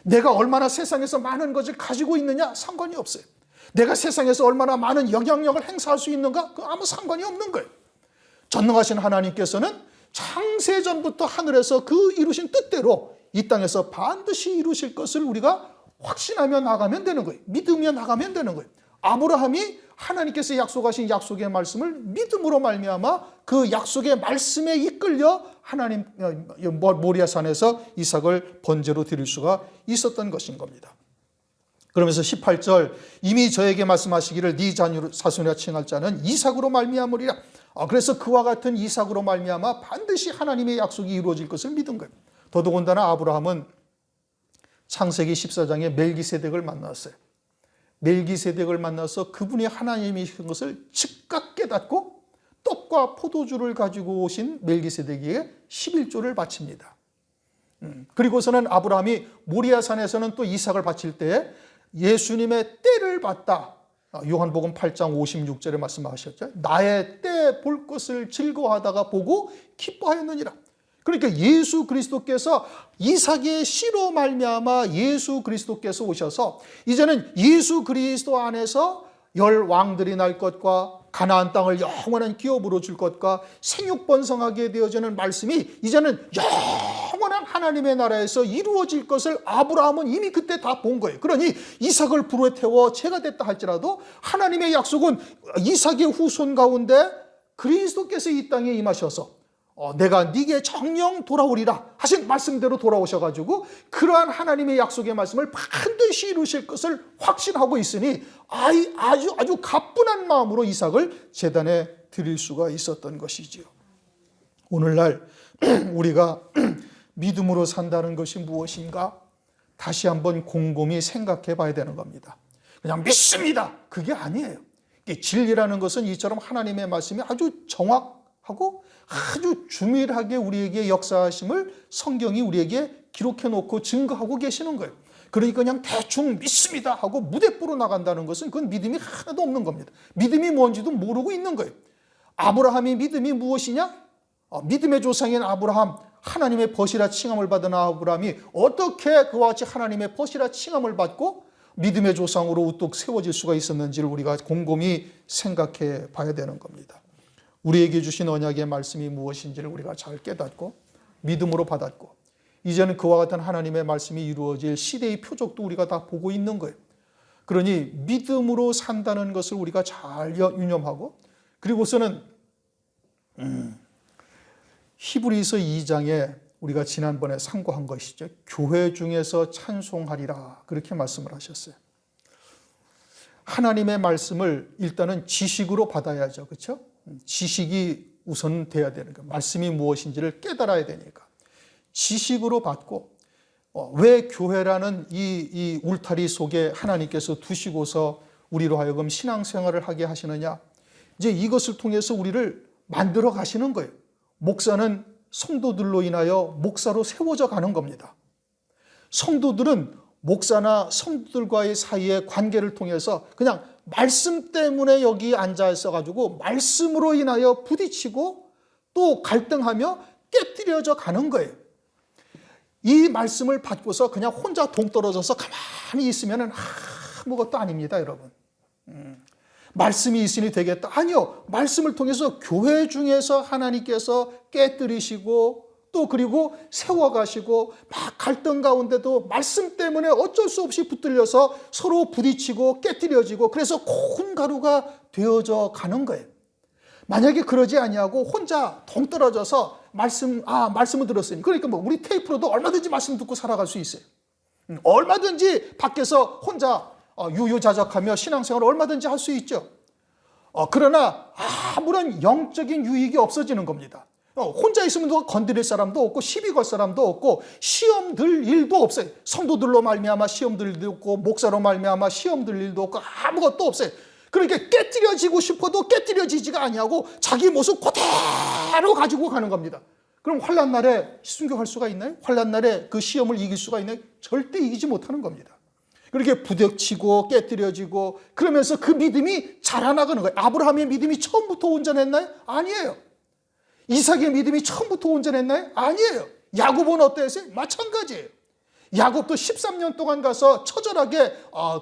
내가 얼마나 세상에서 많은 것을 가지고 있느냐 상관이 없어요. 내가 세상에서 얼마나 많은 영향력을 행사할 수 있는가 그 아무 상관이 없는 거예요. 전능하신 하나님께서는 창세전부터 하늘에서 그 이루신 뜻대로 이 땅에서 반드시 이루실 것을 우리가 확신하며 나가면 되는 거예요. 믿으며 나가면 되는 거예요. 아브라함이 하나님께서 약속하신 약속의 말씀을 믿음으로 말미암아 그 약속의 말씀에 이끌려 하나님 모리아산에서 이삭을 번제로 드릴 수가 있었던 것인 겁니다. 그러면서 18절 이미 저에게 말씀하시기를 네 자손이라 칭할 자는 이삭으로 말미암으리라. 그래서 그와 같은 이삭으로 말미암아 반드시 하나님의 약속이 이루어질 것을 믿은 거예요. 더더군다나 아브라함은 창세기 14장에 멜기세덱을 만났어요. 멜기세덱을 만나서 그분이 하나님이신 것을 즉각 깨닫고 떡과 포도주를 가지고 오신 멜기세덱에게 11조를 바칩니다. 그리고서는 아브라함이 모리아산에서는 또 이삭을 바칠 때 예수님의 때를 봤다. 요한복음 8장 56절에 말씀하셨죠. 나의 때 볼 것을 즐거워하다가 보고 기뻐하였느니라. 그러니까 예수 그리스도께서 이삭의 씨로 말미암아 예수 그리스도께서 오셔서 이제는 예수 그리스도 안에서 열 왕들이 날 것과 가나안 땅을 영원한 기업으로 줄 것과 생육번성하게 되어지는 말씀이 이제는 영원한 하나님의 나라에서 이루어질 것을 아브라함은 이미 그때 다 본 거예요. 그러니 이삭을 불에 태워 제가 됐다 할지라도 하나님의 약속은 이삭의 후손 가운데 그리스도께서 이 땅에 임하셔서 내가 네게 정령 돌아오리라 하신 말씀대로 돌아오셔가지고 그러한 하나님의 약속의 말씀을 반드시 이루실 것을 확신하고 있으니 아주 가뿐한 마음으로 이삭을 제단에 드릴 수가 있었던 것이지요. 오늘날 우리가 믿음으로 산다는 것이 무엇인가? 다시 한번 곰곰이 생각해 봐야 되는 겁니다. 그냥 믿습니다. 그게 아니에요. 진리라는 것은 이처럼 하나님의 말씀이 아주 정확하고 아주 주밀하게 우리에게 역사하심을 성경이 우리에게 기록해 놓고 증거하고 계시는 거예요. 그러니까 그냥 대충 믿습니다 하고 무대뽀로 나간다는 것은 그건 믿음이 하나도 없는 겁니다. 믿음이 뭔지도 모르고 있는 거예요. 아브라함이 믿음이 무엇이냐? 믿음의 조상인 아브라함, 하나님의 벗이라 칭함을 받은 아브라함이 어떻게 그와 같이 하나님의 벗이라 칭함을 받고 믿음의 조상으로 우뚝 세워질 수가 있었는지를 우리가 곰곰이 생각해 봐야 되는 겁니다. 우리에게 주신 언약의 말씀이 무엇인지를 우리가 잘 깨닫고 믿음으로 받았고 이제는 그와 같은 하나님의 말씀이 이루어질 시대의 표적도 우리가 다 보고 있는 거예요. 그러니 믿음으로 산다는 것을 우리가 잘 유념하고 그리고서는 히브리서 2장에 우리가 지난번에 상고한 것이죠. 교회 중에서 찬송하리라 그렇게 말씀을 하셨어요. 하나님의 말씀을 일단은 지식으로 받아야죠. 그렇죠? 지식이 우선 돼야 되는 거예요. 말씀이 무엇인지를 깨달아야 되니까. 지식으로 받고 왜 교회라는 이 울타리 속에 하나님께서 두시고서 우리로 하여금 신앙생활을 하게 하시느냐. 이제 이것을 통해서 우리를 만들어 가시는 거예요. 목사는 성도들로 인하여 목사로 세워져 가는 겁니다. 성도들은 목사나 성도들과의 사이의 관계를 통해서 그냥 말씀 때문에 여기 앉아 있어가지고 말씀으로 인하여 부딪히고 또 갈등하며 깨뜨려져 가는 거예요. 이 말씀을 받고서 그냥 혼자 동떨어져서 가만히 있으면 아무것도 아닙니다, 여러분. 말씀이 있으니 되겠다. 아니요. 말씀을 통해서 교회 중에서 하나님께서 깨뜨리시고 또 그리고 세워가시고 막 갈등 가운데도 말씀 때문에 어쩔 수 없이 붙들려서 서로 부딪히고 깨뜨려지고 그래서 고운 가루가 되어져 가는 거예요. 만약에 그러지 아니하고 혼자 동떨어져서 말씀을 들었으니 그러니까 우리 테이프로도 얼마든지 말씀 듣고 살아갈 수 있어요. 얼마든지 밖에서 혼자 유유자적하며 신앙생활을 얼마든지 할 수 있죠. 그러나 아무런 영적인 유익이 없어지는 겁니다. 혼자 있으면 누가 건드릴 사람도 없고 시비 걸 사람도 없고 시험 들 일도 없어요. 성도들로 말미암아 시험 들 일도 없고 목사로 말미암아 시험 들 일도 없고 아무것도 없어요. 그러니까 깨뜨려지고 싶어도 깨뜨려지지가 아니하고 자기 모습 그대로 가지고 가는 겁니다. 그럼 환난 날에 순교할 수가 있나요? 환난 날에 그 시험을 이길 수가 있나요? 절대 이기지 못하는 겁니다. 그렇게 부딪히고 깨뜨려지고 그러면서 그 믿음이 자라나가는 거예요. 아브라함의 믿음이 처음부터 온전했나요? 아니에요. 이삭의 믿음이 처음부터 온전했나요? 아니에요. 야곱은 어땠어요? 마찬가지예요. 야곱도 13년 동안 가서 처절하게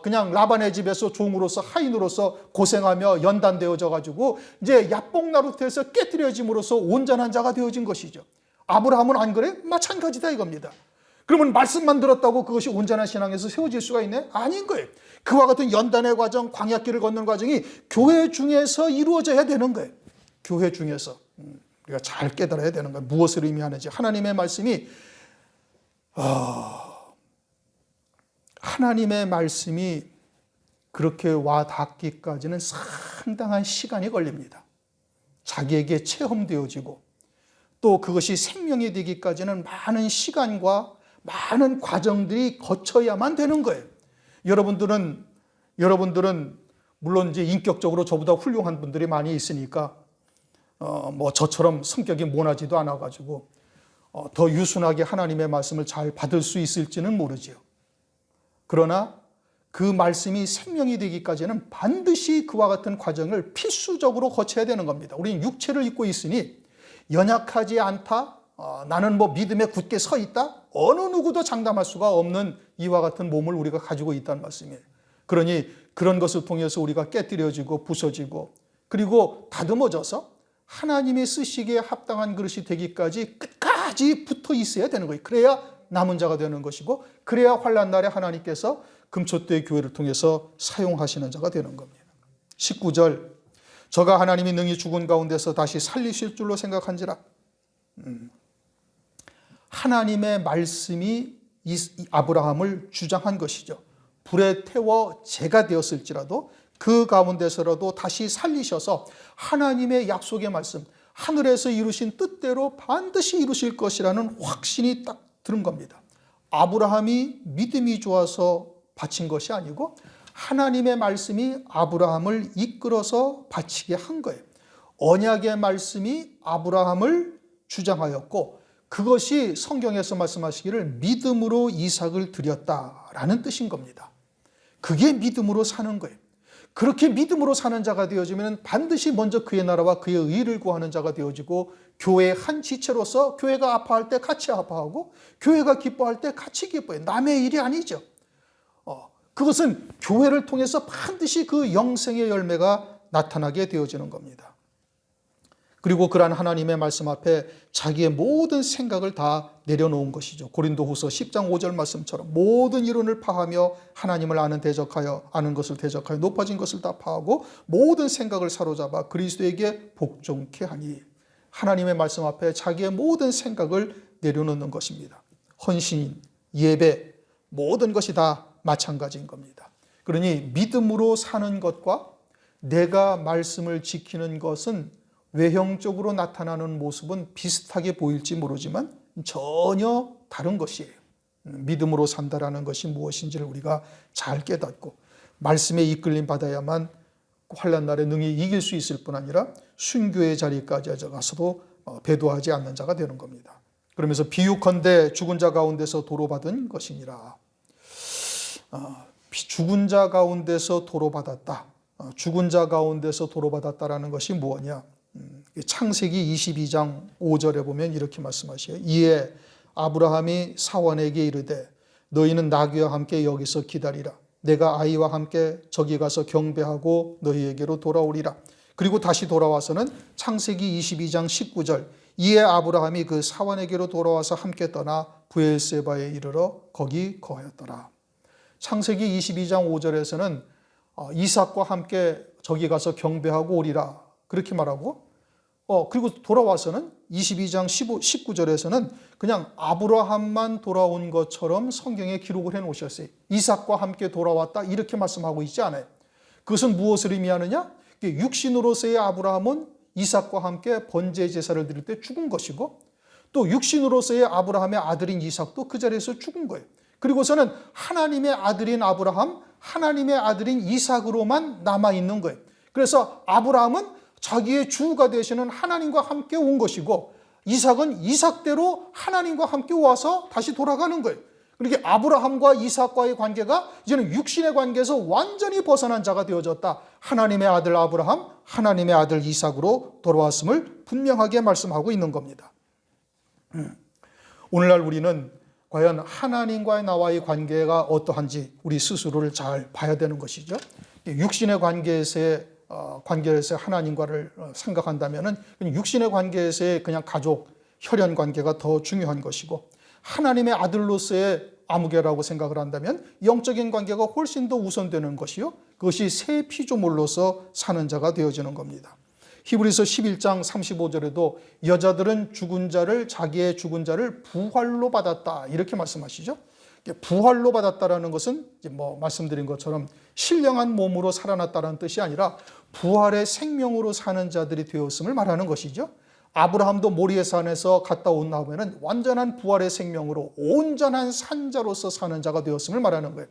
그냥 라반의 집에서 종으로서 하인으로서 고생하며 연단되어져 가지고 이제 야복나루트에서 깨뜨려짐으로써 온전한 자가 되어진 것이죠. 아브라함은 안 그래요? 마찬가지다 이겁니다. 그러면 말씀만 들었다고 그것이 온전한 신앙에서 세워질 수가 있나요? 아닌 거예요. 그와 같은 연단의 과정, 광야길을 걷는 과정이 교회 중에서 이루어져야 되는 거예요. 교회 중에서. 우리가 잘 깨달아야 되는 거예요. 무엇을 의미하는지. 하나님의 말씀이 그렇게 와 닿기까지는 상당한 시간이 걸립니다. 자기에게 체험되어지고 또 그것이 생명이 되기까지는 많은 시간과 많은 과정들이 거쳐야만 되는 거예요. 여러분들은 물론 이제 인격적으로 저보다 훌륭한 분들이 많이 있으니까 뭐 저처럼 성격이 모나지도 않아가지고 더 유순하게 하나님의 말씀을 잘 받을 수 있을지는 모르지요. 그러나 그 말씀이 생명이 되기까지는 반드시 그와 같은 과정을 필수적으로 거쳐야 되는 겁니다. 우리는 육체를 입고 있으니 연약하지 않다, 나는 뭐 믿음에 굳게 서 있다, 어느 누구도 장담할 수가 없는 이와 같은 몸을 우리가 가지고 있다는 말씀이에요. 그러니 그런 것을 통해서 우리가 깨뜨려지고 부서지고 그리고 다듬어져서 하나님이 쓰시기에 합당한 그릇이 되기까지 끝까지 붙어 있어야 되는 거예요. 그래야 남은 자가 되는 것이고 그래야 환난 날에 하나님께서 금초대의 교회를 통해서 사용하시는 자가 되는 겁니다. 19절 저가 하나님이 능히 죽은 가운데서 다시 살리실 줄로 생각한지라. 하나님의 말씀이 아브라함을 주장한 것이죠. 불에 태워 재가 되었을지라도 그 가운데서라도 다시 살리셔서 하나님의 약속의 말씀, 하늘에서 이루신 뜻대로 반드시 이루실 것이라는 확신이 딱 들은 겁니다. 아브라함이 믿음이 좋아서 바친 것이 아니고 하나님의 말씀이 아브라함을 이끌어서 바치게 한 거예요. 언약의 말씀이 아브라함을 주장하였고 그것이 성경에서 말씀하시기를 믿음으로 이삭을 드렸다라는 뜻인 겁니다. 그게 믿음으로 사는 거예요. 그렇게 믿음으로 사는 자가 되어지면 반드시 먼저 그의 나라와 그의 의를 구하는 자가 되어지고 교회의 한 지체로서 교회가 아파할 때 같이 아파하고 교회가 기뻐할 때 같이 기뻐해요. 남의 일이 아니죠. 그것은 교회를 통해서 반드시 그 영생의 열매가 나타나게 되어지는 겁니다. 그리고 그러한 하나님의 말씀 앞에 자기의 모든 생각을 다 내려놓은 것이죠. 고린도후서 10장 5절 말씀처럼 모든 이론을 파하며 하나님을 아는 것을 대적하여 높아진 것을 다 파하고 모든 생각을 사로잡아 그리스도에게 복종케 하니 하나님의 말씀 앞에 자기의 모든 생각을 내려놓는 것입니다. 헌신, 예배, 모든 것이 다 마찬가지인 겁니다. 그러니 믿음으로 사는 것과 내가 말씀을 지키는 것은 외형적으로 나타나는 모습은 비슷하게 보일지 모르지만 전혀 다른 것이에요. 믿음으로 산다라는 것이 무엇인지를 우리가 잘 깨닫고 말씀에 이끌림 받아야만 환난 날에 능히 이길 수 있을 뿐 아니라 순교의 자리까지 가서도 배도하지 않는 자가 되는 겁니다. 그러면서 비유컨대 죽은 자 가운데서 도로받은 것이니라. 죽은 자 가운데서 도로받았다. 죽은 자 가운데서 도로받았다라는 것이 무엇이냐? 창세기 22장 5절에 보면 이렇게 말씀하셔요. 이에 아브라함이 사원에게 이르되 너희는 나귀와 함께 여기서 기다리라. 내가 아이와 함께 저기 가서 경배하고 너희에게로 돌아오리라. 그리고 다시 돌아와서는 창세기 22장 19절 이에 아브라함이 그 사원에게로 돌아와서 함께 떠나 브엘세바에 이르러 거기 거하였더라. 창세기 22장 5절에서는 이삭과 함께 저기 가서 경배하고 오리라 그렇게 말하고 그리고 돌아와서는 22장 19절에서는 그냥 아브라함만 돌아온 것처럼 성경에 기록을 해놓으셨어요. 이삭과 함께 돌아왔다 이렇게 말씀하고 있지 않아요. 그것은 무엇을 의미하느냐? 육신으로서의 아브라함은 이삭과 함께 번제 제사를 드릴 때 죽은 것이고 또 육신으로서의 아브라함의 아들인 이삭도 그 자리에서 죽은 거예요. 그리고서는 하나님의 아들인 아브라함, 하나님의 아들인 이삭으로만 남아있는 거예요. 그래서 아브라함은 자기의 주가 되시는 하나님과 함께 온 것이고 이삭은 이삭대로 하나님과 함께 와서 다시 돌아가는 거예요. 그러니까 아브라함과 이삭과의 관계가 이제는 육신의 관계에서 완전히 벗어난 자가 되어졌다. 하나님의 아들 아브라함, 하나님의 아들 이삭으로 돌아왔음을 분명하게 말씀하고 있는 겁니다. 오늘날 우리는 과연 하나님과의 나와의 관계가 어떠한지 우리 스스로를 잘 봐야 되는 것이죠. 육신의 관계에서의 하나님과를 생각한다면은 육신의 관계에서의 그냥 가족, 혈연 관계가 더 중요한 것이고, 하나님의 아들로서의 아무개라고 생각을 한다면 영적인 관계가 훨씬 더 우선되는 것이요, 그것이 새 피조물로서 사는 자가 되어지는 겁니다. 히브리서 11장 35절에도 여자들은 죽은 자를, 자기의 죽은 자를 부활로 받았다 이렇게 말씀하시죠. 부활로 받았다라는 것은 말씀드린 것처럼 신령한 몸으로 살아났다는 뜻이 아니라 부활의 생명으로 사는 자들이 되었음을 말하는 것이죠. 아브라함도 모리의 산에서 갔다 온 다음에는 완전한 부활의 생명으로 온전한 산자로서 사는 자가 되었음을 말하는 거예요.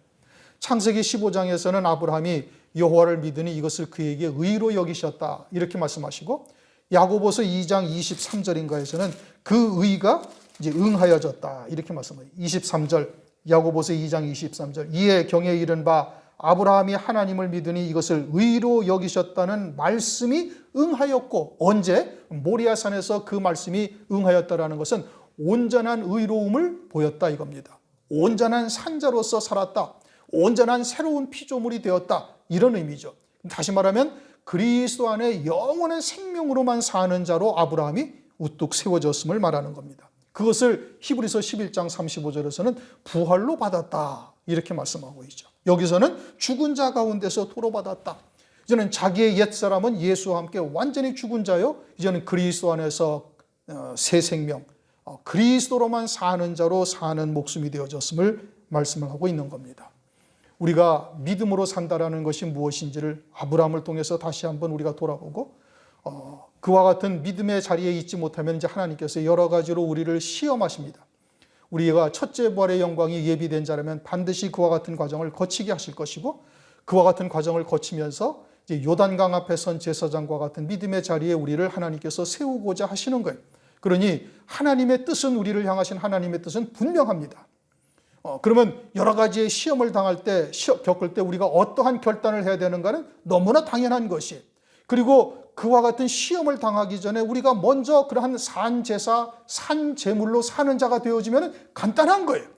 창세기 15장에서는 아브라함이 여호와를 믿으니 이것을 그에게 의로 여기셨다 이렇게 말씀하시고, 야고보서 2장 23절인가에서는 그 의가 이제 응하여졌다 이렇게 말씀해요. 23절, 야고보서 2장 23절, 이에 경에 이른 바 아브라함이 하나님을 믿으니 이것을 의로 여기셨다는 말씀이 응하였고, 언제? 모리아산에서 그 말씀이 응하였다라는 것은 온전한 의로움을 보였다 이겁니다. 온전한 산자로서 살았다, 온전한 새로운 피조물이 되었다, 이런 의미죠. 다시 말하면 그리스도 안에 영원한 생명으로만 사는 자로 아브라함이 우뚝 세워졌음을 말하는 겁니다. 그것을 히브리서 11장 35절에서는 부활로 받았다 이렇게 말씀하고 있죠. 여기서는 죽은 자 가운데서 토로받았다. 이제는 자기의 옛사람은 예수와 함께 완전히 죽은 자요, 이제는 그리스도 안에서 새 생명, 그리스도로만 사는 자로 사는 목숨이 되어졌음을 말씀을 하고 있는 겁니다. 우리가 믿음으로 산다라는 것이 무엇인지를 아브라함을 통해서 다시 한번 우리가 돌아보고, 그와 같은 믿음의 자리에 있지 못하면 이제 하나님께서 여러 가지로 우리를 시험하십니다. 우리가 첫째 부활의 영광이 예비된 자라면 반드시 그와 같은 과정을 거치게 하실 것이고, 그와 같은 과정을 거치면서 이제 요단강 앞에 선 제사장과 같은 믿음의 자리에 우리를 하나님께서 세우고자 하시는 거예요. 그러니 하나님의 뜻은, 우리를 향하신 하나님의 뜻은 분명합니다. 그러면 여러 가지의 시험을 당할 때, 겪을 때 우리가 어떠한 결단을 해야 되는가는 너무나 당연한 것이, 그리고 그와 같은 시험을 당하기 전에 우리가 먼저 그러한 산제사, 산제물로 사는 자가 되어지면 간단한 거예요.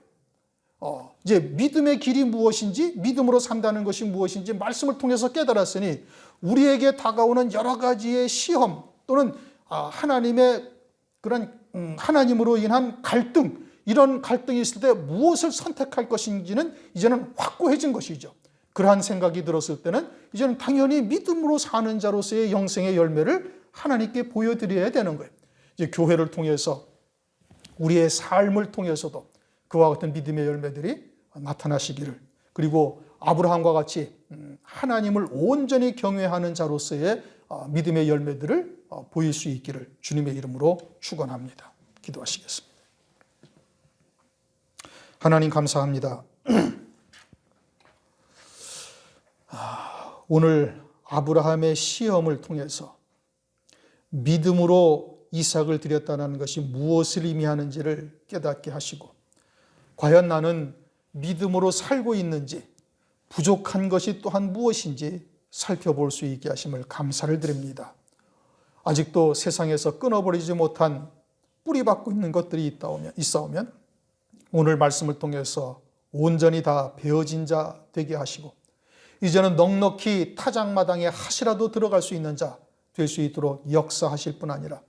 이제 믿음의 길이 무엇인지, 믿음으로 산다는 것이 무엇인지 말씀을 통해서 깨달았으니, 우리에게 다가오는 여러 가지의 시험 또는 하나님의 그런 하나님으로 인한 갈등, 이런 갈등이 있을 때 무엇을 선택할 것인지는 이제는 확고해진 것이죠. 그러한 생각이 들었을 때는 이제는 당연히 믿음으로 사는 자로서의 영생의 열매를 하나님께 보여드려야 되는 거예요. 이제 교회를 통해서, 우리의 삶을 통해서도 그와 같은 믿음의 열매들이 나타나시기를, 그리고 아브라함과 같이 하나님을 온전히 경외하는 자로서의 믿음의 열매들을 보일 수 있기를 주님의 이름으로 축원합니다. 기도하시겠습니다. 하나님 감사합니다. 오늘 아브라함의 시험을 통해서 믿음으로 이삭을 드렸다는 것이 무엇을 의미하는지를 깨닫게 하시고, 과연 나는 믿음으로 살고 있는지, 부족한 것이 또한 무엇인지 살펴볼 수 있게 하심을 감사를 드립니다. 아직도 세상에서 끊어버리지 못한 뿌리박고 있는 것들이 있사오면 오늘 말씀을 통해서 온전히 다 베어진 자 되게 하시고, 이제는 넉넉히 타작마당에 하시라도 들어갈 수 있는 자 될 수 있도록 역사하실 뿐 아니라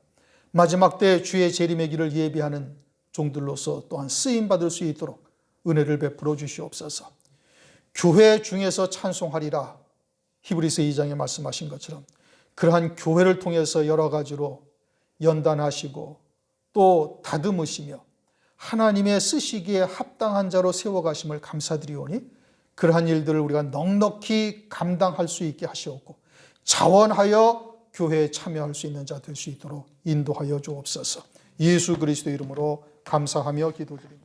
마지막 때 주의 재림의 길을 예비하는 종들로서 또한 쓰임받을 수 있도록 은혜를 베풀어 주시옵소서. 교회 중에서 찬송하리라, 히브리서 2장에 말씀하신 것처럼 그러한 교회를 통해서 여러 가지로 연단하시고 또 다듬으시며 하나님의 쓰시기에 합당한 자로 세워가심을 감사드리오니, 그러한 일들을 우리가 넉넉히 감당할 수 있게 하시옵고 자원하여 교회에 참여할 수 있는 자 될 수 있도록 인도하여 주옵소서. 예수 그리스도 이름으로 감사하며 기도드립니다.